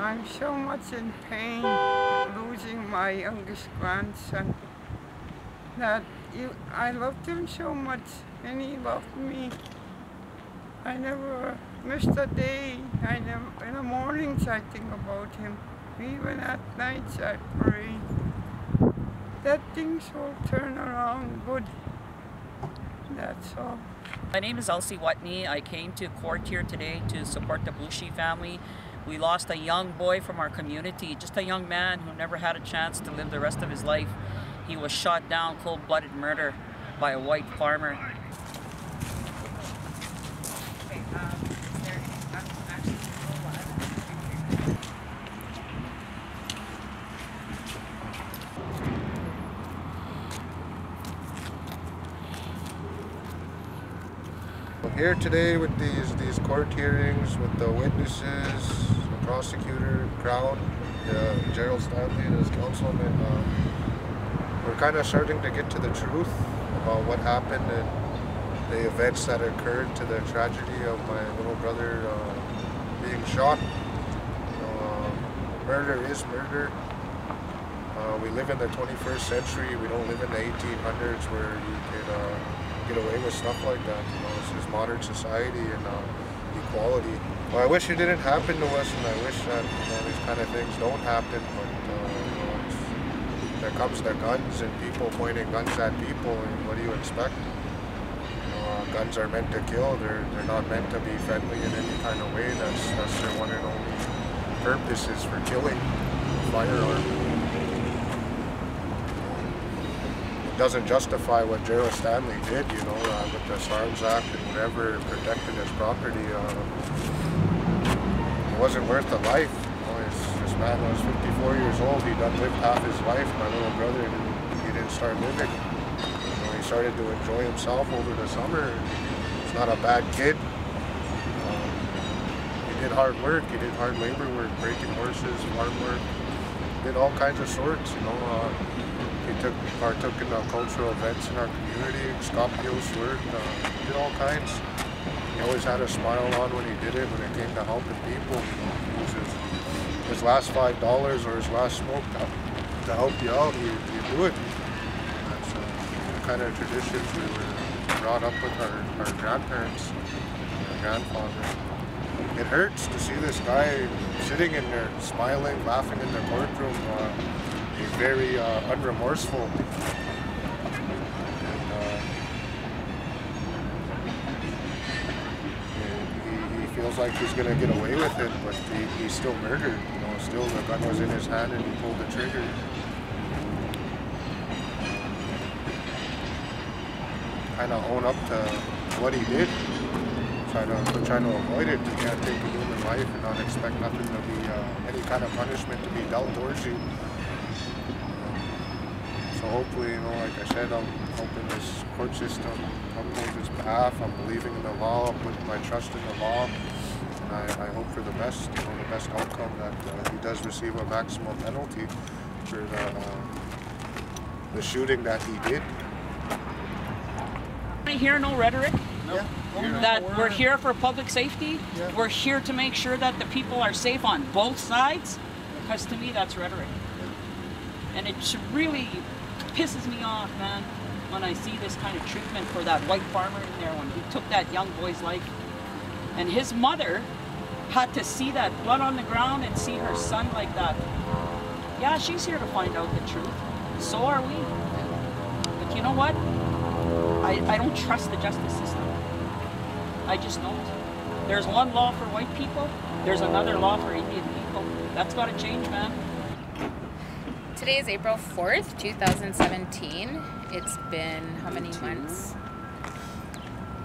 I'm so much in pain losing my youngest grandson. I loved him so much and he loved me. I never missed a day. In the mornings I think about him. Even at nights I pray that things will turn around good. That's all. My name is Elsie Watney. I came to court here today to support the Boushie family. We lost a young boy from our community, just a young man who never had a chance to live the rest of his life. He was shot down, cold-blooded murder by a white farmer. Here today with these court hearings with the witnesses, the prosecutor, crowd, Geralds, Stanleys, his councilman, we're kind of starting to get to the truth about what happened and the events that occurred to the tragedy of my little brother being shot. Murder is murder. We live in the 21st century. We don't live in the 1800s where you could get away with stuff like that. This is modern society and equality. Well, I wish it didn't happen to us, and I wish that these kind of things don't happen. But there comes the guns and people pointing guns at people, and what do you expect? Guns are meant to kill. They're not meant to be friendly in any kind of way. That's their one and only purpose, is for killing. Firearm. Doesn't justify what Gerald Stanley did, with the Arms Act and whatever, protecting his property. It wasn't worth a life. This man was 54 years old. He done lived half his life. My little brother, he didn't start living. He started to enjoy himself over the summer. He's not a bad kid. He did hard work. He did hard labor work, breaking horses, farm work. Did all kinds of sorts, He partook in the cultural events in our community, Scopios worked, did all kinds. He always had a smile on when he did it, when it came to helping people. It was his last $5 or his last smoke to help you out, you do it. That's the kind of traditions we were brought up with our grandparents, our grandfather. It hurts to see this guy sitting in there, smiling, laughing in the courtroom. He's very unremorseful. And he feels like he's going to get away with it, but he still murdered. Still the gun was in his hand and he pulled the trigger. Kind of own up to what he did. Trying to avoid it. You can't take a human life and not expect nothing to be, any kind of punishment to be dealt towards you. So hopefully, like I said, I'm hoping this court system upholds its behalf. I'm believing in the law, I'm putting my trust in the law, and I hope for the best, the best outcome, that he does receive a maximum penalty for the shooting that he did. I hear no rhetoric. Yeah. That we're here for public safety. Yeah. We're here to make sure that the people are safe on both sides, because to me that's rhetoric. And it really pisses me off, man, when I see this kind of treatment for that white farmer in there when he took that young boy's life. And his mother had to see that blood on the ground and see her son like that. Yeah, she's here to find out the truth. So are we. But you know what? I don't trust the justice system. I just don't. There's one law for white people, there's another law for Indian people. That's got to change, man. Today is April 4th, 2017. It's been how many months?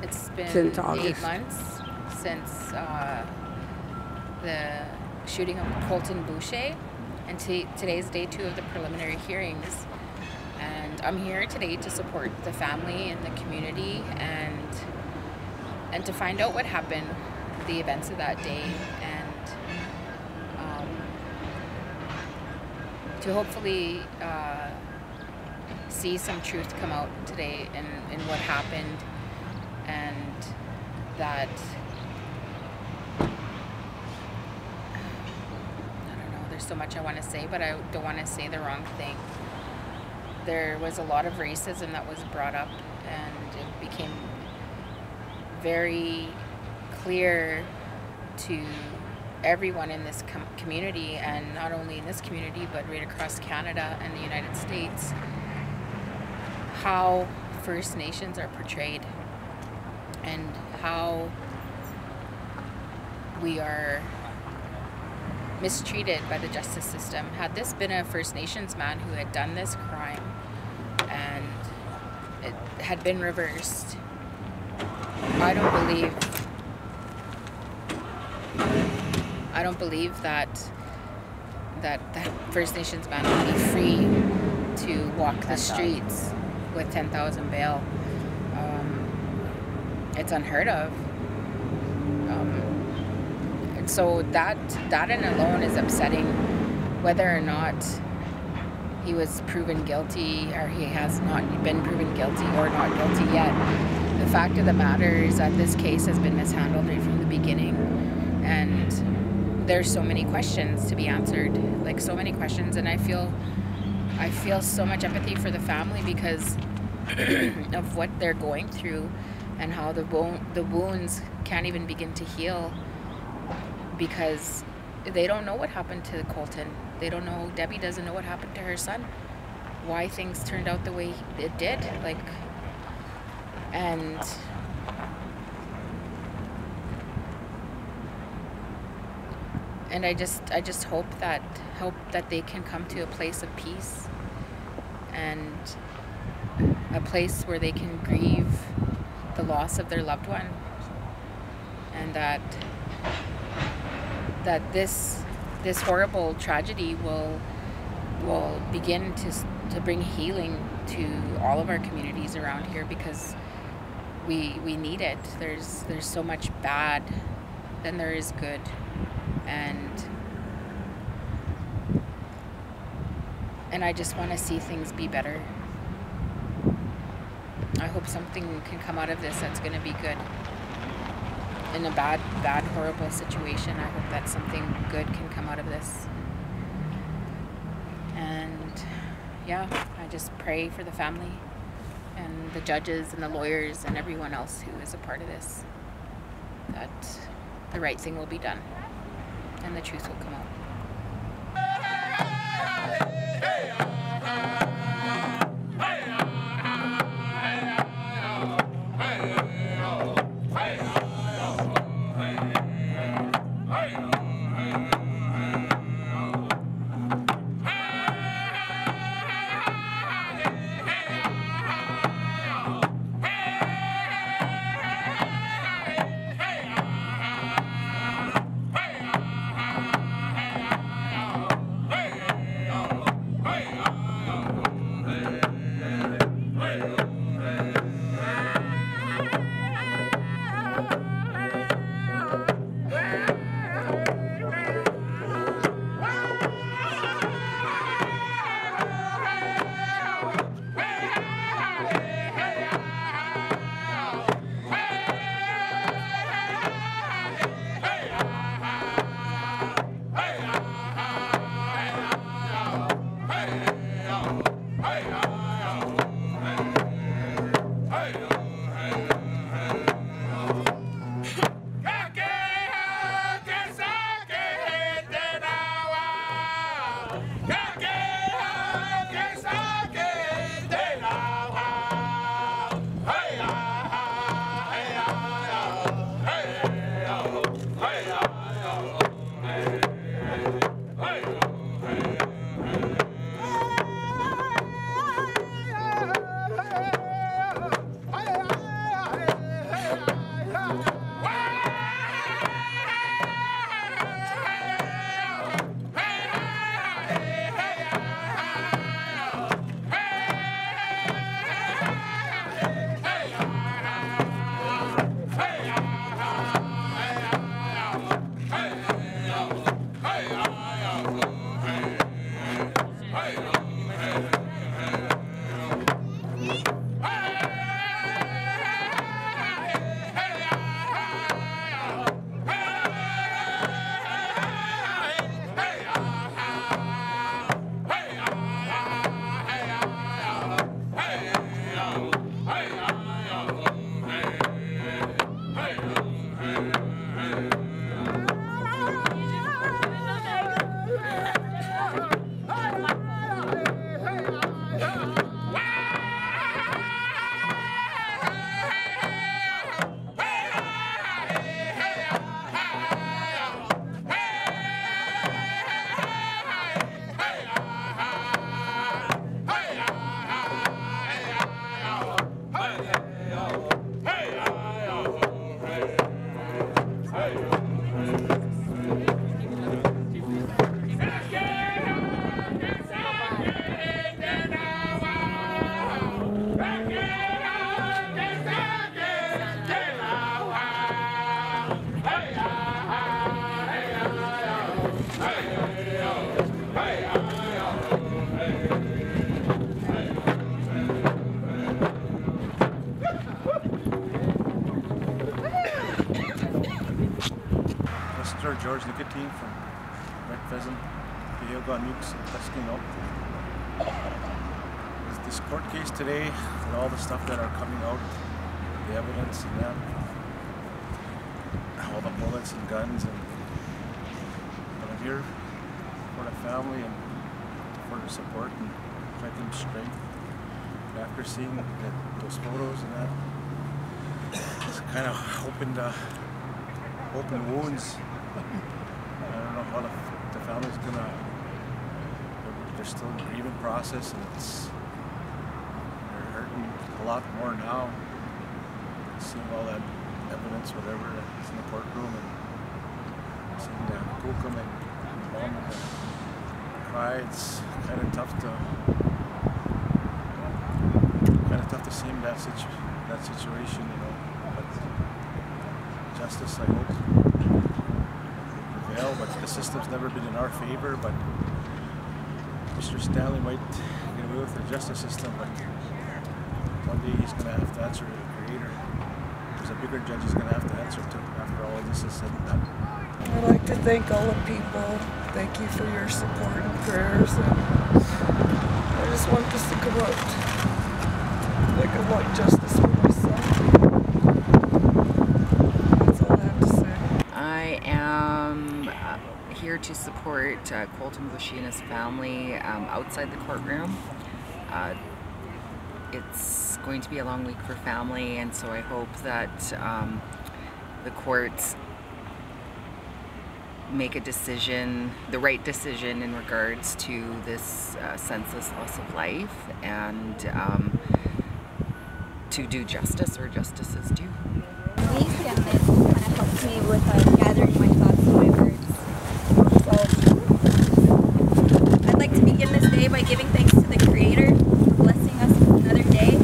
It's been since 8 months since the shooting of Colton Boushie, and today's day 2 of the preliminary hearings. And I'm here today to support the family and the community and to find out what happened, the events of that day, and to hopefully see some truth come out today in what happened, and that so much I want to say, but I don't want to say the wrong thing. There was a lot of racism that was brought up, and it became very clear to everyone in this community, and not only in this community, but right across Canada and the United States, how First Nations are portrayed and how we are mistreated by the justice system. Had this been a First Nations man who had done this crime and it had been reversed, I don't believe that First Nations man would be free to walk the streets with 10,000 bail. It's unheard of. And so that in alone is upsetting, whether or not he was proven guilty or he has not been proven guilty or not guilty yet. The fact of the matter is that this case has been mishandled right from the beginning, and there's so many questions to be answered, like so many questions, and I feel so much empathy for the family because of what they're going through and how the wounds can't even begin to heal because they don't know what happened to Colton. They don't know, Debbie doesn't know what happened to her son, why things turned out the way it did, like, and I just hope that they can come to a place of peace and a place where they can grieve the loss of their loved one, and that this horrible tragedy will begin to bring healing to all of our communities around here, because we need it. There's so much bad than there is good, and I just want to see things be better. I hope something can come out of this that's going to be good. In a bad, horrible situation, I hope that something good can come out of this. And yeah, I just pray for the family and the judges and the lawyers and everyone else who is a part of this, that the right thing will be done and the truth will come out. Mr. George Nicotine from Red Pheasant, Nukes, Tuscany. This court case today, and all the stuff that are coming out, the evidence and that, all the bullets and guns, but I'm here for the family and for the support and try to keep straight. And after seeing those photos and that, it's kind of open wounds. I don't know how the family's gonna. They're still in the grieving process, and they're hurting a lot more now. Seeing all that evidence, whatever, that's in the courtroom, and seeing the Kukum and mom and cry, it's kind of tough to see in that situation, you know. But justice, I hope, will prevail. But the system's never been in our favor. But Mr. Stanley might get away with the justice system, but one day he's going to have to answer to the Creator. There's a bigger judge he's going to have to answer to after all this is said and done. I'd like to thank all the people. Thank you for your support and prayers. And I just want this to come out. Like, I want justice for my son. That's all I have to say. I am here to support Colton Boushie and his family outside the courtroom. It's going to be a long week for family, and so I hope that the courts make a decision, the right decision in regards to this senseless loss of life, and to do justice where justice is due. These Stanleys kind of helped me with gathering my thoughts and my words. So I'd like to begin this day by giving thanks to the Creator for blessing us with another day.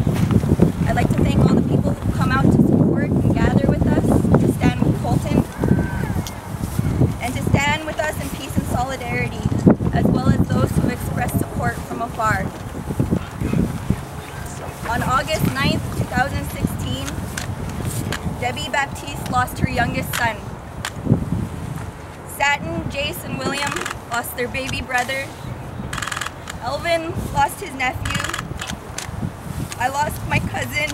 I'd like to thank all the people who come out to support and gather with us, to stand with Colton, and to stand with us in peace and solidarity, as well as those who express support from afar. On August 9th, 2016, Debbie Baptiste lost her youngest son. Satin, Jace, and William lost their baby brother. Elvin lost his nephew. I lost my cousin.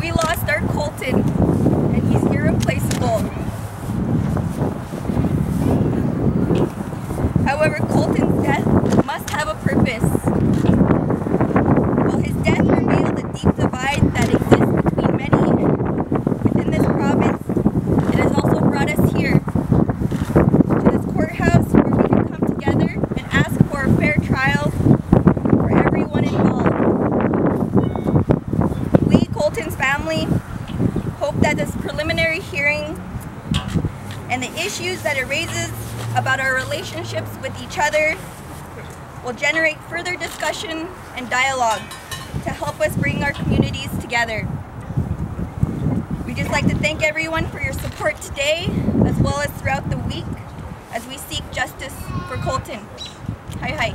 We lost our Colton, and he's irreplaceable. However, Colton's death must have a purpose. While his death revealed the deep divide that exists between many within this province, it has also brought us here, to this courthouse where we can come together and ask for a fair trial for everyone involved. We, Colton's family, hope that this preliminary hearing and the issues that it raises about our relationships with each other will generate further discussion and dialogue to help us bring our communities together. We'd just like to thank everyone for your support today, as well as throughout the week, as we seek justice for Colton. Hi, hi.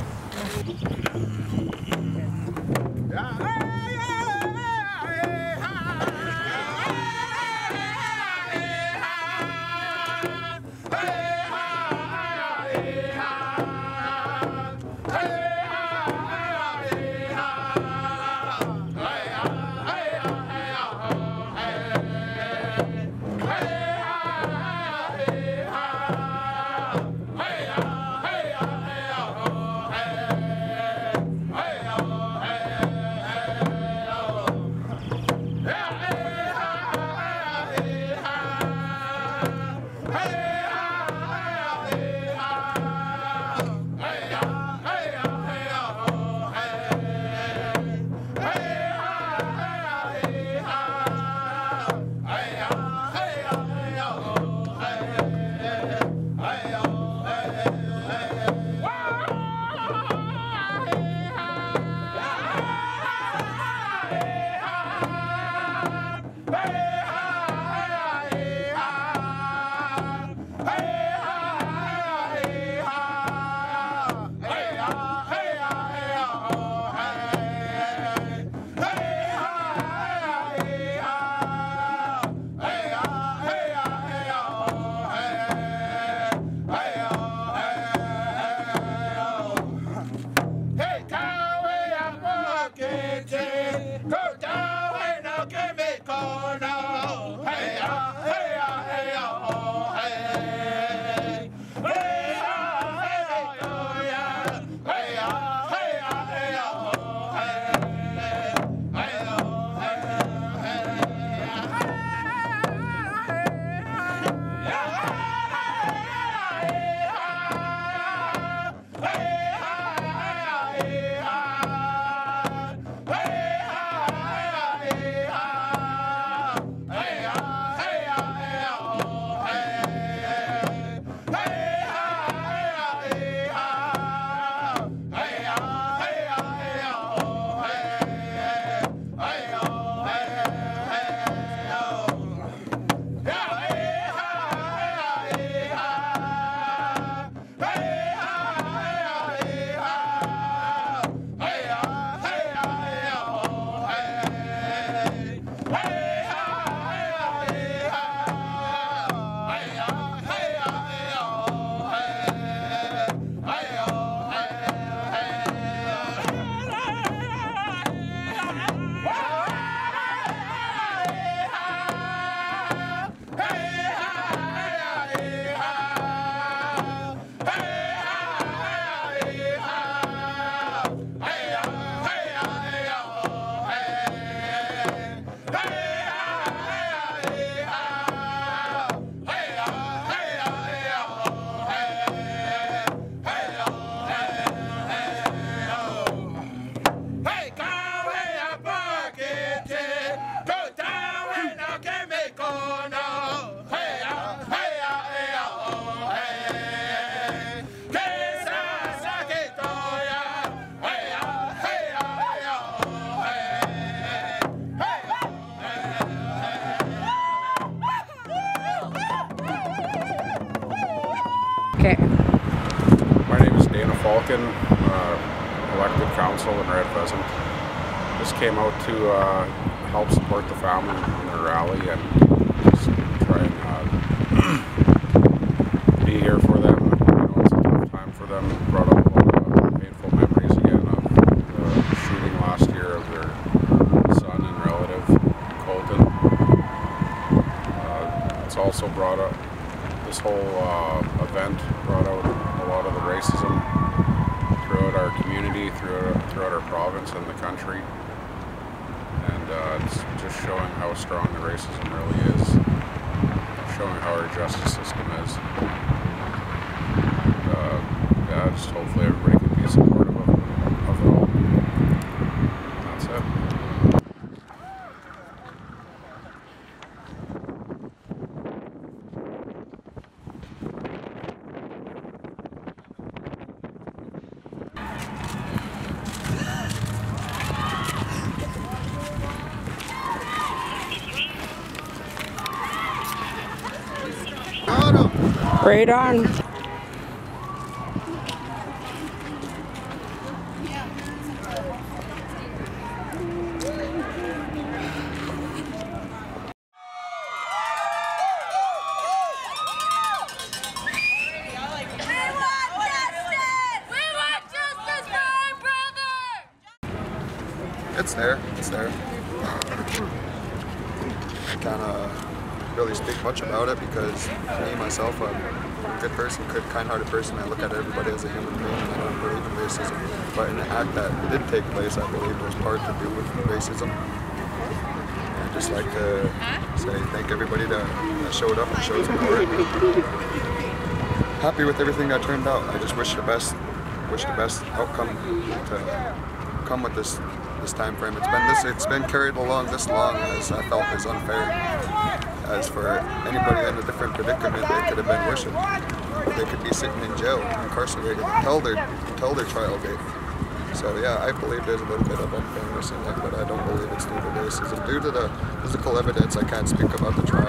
Okay. My name is Dana Falcon, elected council in Red Pheasant. Just came out to help support the family in their rally and just try and be here for them. You know, it's a tough time for them. It brought up a lot of painful memories again of the shooting last year of their son and relative, Colton. It's also brought up, this whole event brought out a lot of the racism throughout our community, throughout our province and the country. And it's just showing how strong the racism really is, showing how our justice system is. And, yeah, just hopefully everybody can be supportive of it all. That's it. Right on. It's there. I can't really speak much about it because me, myself, I'm a good person, kind-hearted person. I look at everybody as a human being and I don't believe in racism. But in the act that did take place, I believe was part to do with racism. And I'd just like to say thank everybody that showed up and showed support. Happy with everything that turned out. I just wish the best outcome to come with this time frame. It's been carried along this long, as I felt is unfair. As for anybody in a different predicament, they could have been worse. They could be sitting in jail, incarcerated until their trial date. So yeah, I believe there's a little bit of unfairness in it, but I don't believe it's due to racism. Due to the physical evidence, I can't speak about the trial.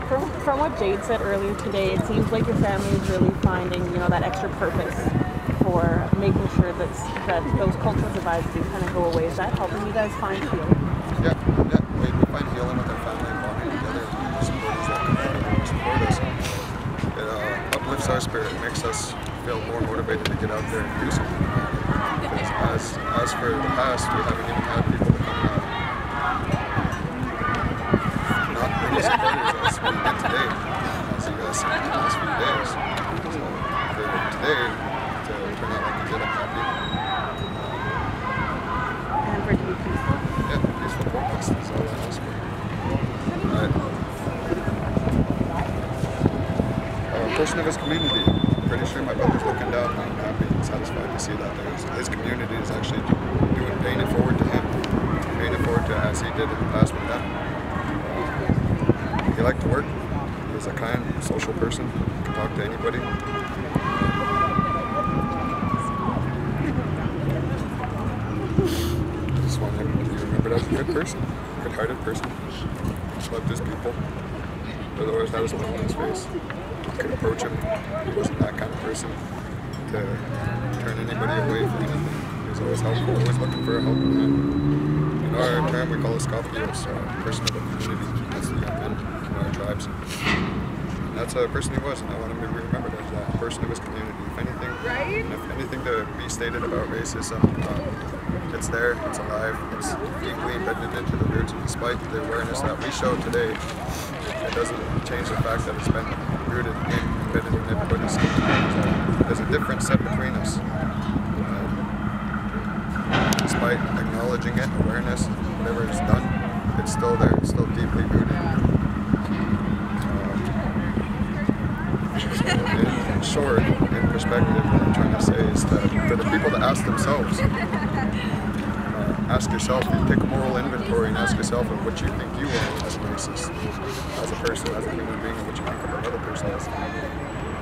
But From what Jade said earlier today, it seems like your family is really finding, that extra purpose for making sure that those cultural divides do kind of go away. Is that helping you guys find healing? Yeah. We find healing with our family and bonding together. Supporters that come together and support us. It uplifts our spirit, makes us feel more motivated to get out there and do something about it. Because as for the past, we haven't even had people to come out. Not many supporters as we did today, as you guys see in the last few days. So for today to turn out like it did, I'm happy. And for it to be peaceful? Yeah, peaceful protest is all I ask for. A person of his community. Pretty sure my brother's looking down and I'm happy and satisfied to see that his community is actually paying it forward to him. Paying it forward to as he did in the past with them. He liked to work. He was a kind, social person. He could talk to anybody. I just want him to be remembered as a good person, good-hearted person. Loved his people. He always had a smile on his face. You could approach him. He wasn't that kind of person to turn anybody away from anything. He was always helpful, always looking for a helping hand. In our term, we call it Scofios, person of the community. That's the young men in our tribes. And that's a person he was, and I want him to be remembered as that person of his community. If anything to be stated about racism, it's there, it's alive, it's deeply embedded into the roots. Despite the awareness that we show today, it doesn't change the fact that it's been rooted in, embedded in everybody's skin. There's a difference set between us. Despite acknowledging it, awareness, whatever is done, it's still there, it's still deeply rooted. In short, in perspective, what I'm trying to say is that for the people to ask themselves, ask yourself, take a moral inventory and ask yourself of what you think you are as a racist, as a person, as a human being, and what you think of another person as.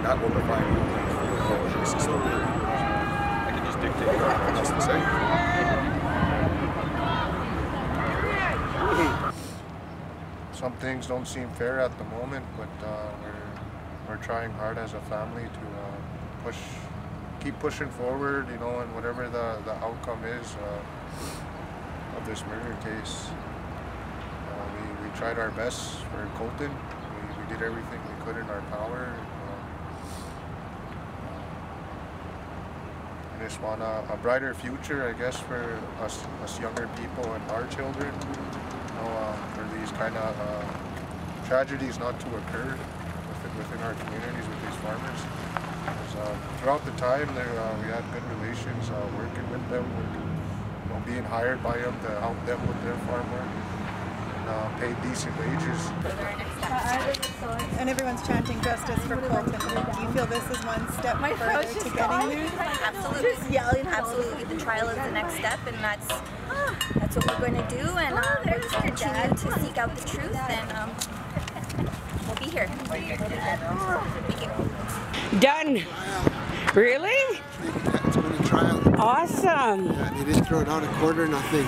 That will define you how a racist will be. I can just dictate what else to say. So some things don't seem fair at the moment, but we're trying hard as a family to keep pushing forward, you know, and whatever the outcome is of this murder case. We tried our best for Colton. We did everything we could in our power. I just want a brighter future, I guess, for us younger people and our children. You know, for these kind of tragedies not to occur within our communities with these farmers. Throughout the time, we had good relations, working with them, you know, being hired by them to help them with their farm work, and paid decent wages. And everyone's chanting justice for Colton. Do you feel this is one step further to getting there? Absolutely. Just yelling. Absolutely. The trial is the next step, and that's what we're going to do. And we're just continue to seek out the truth, and we'll be here. Thank you. Done. Really? It's been a trial. Awesome. Yeah, they didn't throw it out a quarter, nothing.